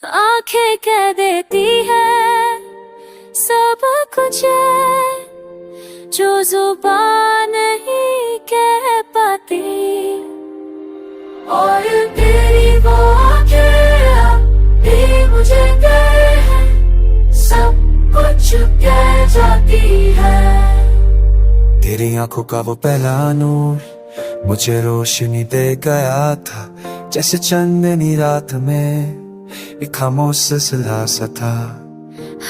आंखें कह देती है सब कुछ है जो जुबान नहीं कह पाती, और तेरी वो आंखें भी मुझे कहे हैं सब कुछ कह जाती है। तेरी आंखों का वो पहला नूर मुझे रोशनी दे गया था, जैसे चांदनी रात में एक खामोश सिलसिला सा था।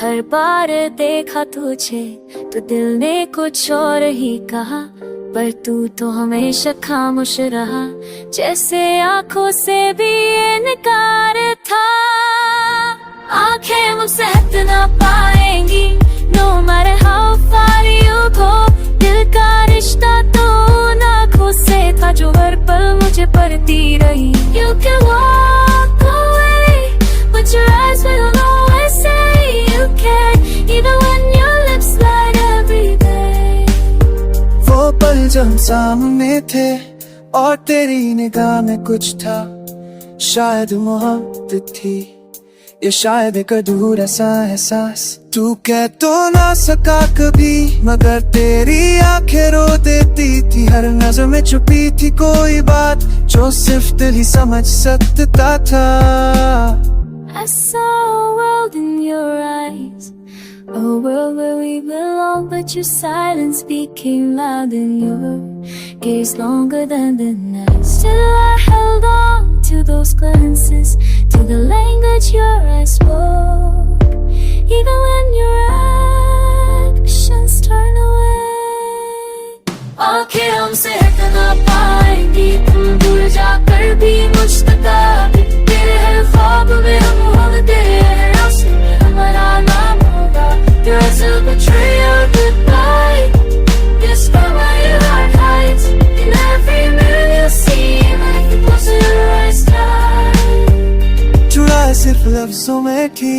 हर बार देखा तुझे तो दिल ने कुछ और ही कहा, पर तू तो हमेशा खामोश रहा, जैसे आंखों से भी इनकार था। आंखें मुझसे हट ना पाएंगी no matter how far you go, दिल का रिश्ता तो उन आंखों से था जो हर पल मुझे पढ़ती रही। You can walk away but your eyes will always say you can, even when your lips lie every day। वो पल जब हम सामने थे और तेरी निगाह में कुछ था, शायद मोहब्बत थी ये शायद एक अधूरा सा एहसास। तू कह तो ना सका कभी मगर तेरी आंखें रो देती थी, हर नजर में छुपी थी कोई बात जो सिर्फ दिल ही समझ सकता था। I saw a world in your eyes, a world where we belong, but your silence became loud and your gaze longer than the night. Still I held on to those glances, to the language your eyes spoke, even when your actions turn away। आंखें हमसे हट ना पाएंगी, तुम दूर जाकर भी मुझ तक आगे, तेरे हर ख्वाब में हम तेरे हर रास्ते में हमारा नाम होगा। Your eyes will betray your goodbye, discover where your heart hides, in every mirror you'll see like the closer your eyes die। चुराए सिर्फ लफ्जों में थी,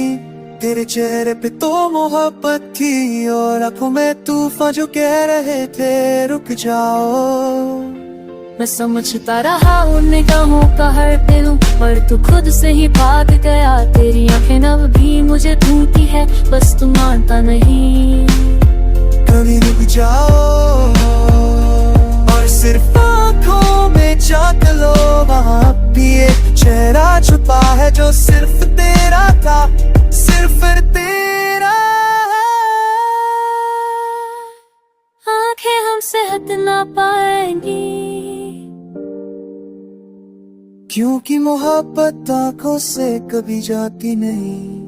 तेरे चेहरे पे तो मोहब्बत थी, और आंखों में तूफान जो कह रहे थे रुक जाओ। मैं समझता रहा उन निगाहों का हर पहलू, पर तू खुद से ही भाग गया। तेरी आंखें अब भी मुझे ढूंढती है, बस तू मानता नहीं। कभी रुक जाओ और सिर्फ आंखों में झांक लो, वहाँ भी एक चेहरा छुपा है जो सिर्फ तेरा था, सिर्फ तेरा। आंखें हमसे हट ना पाएंगी, क्योंकि मोहब्बत आंखों से कभी जाती नहीं।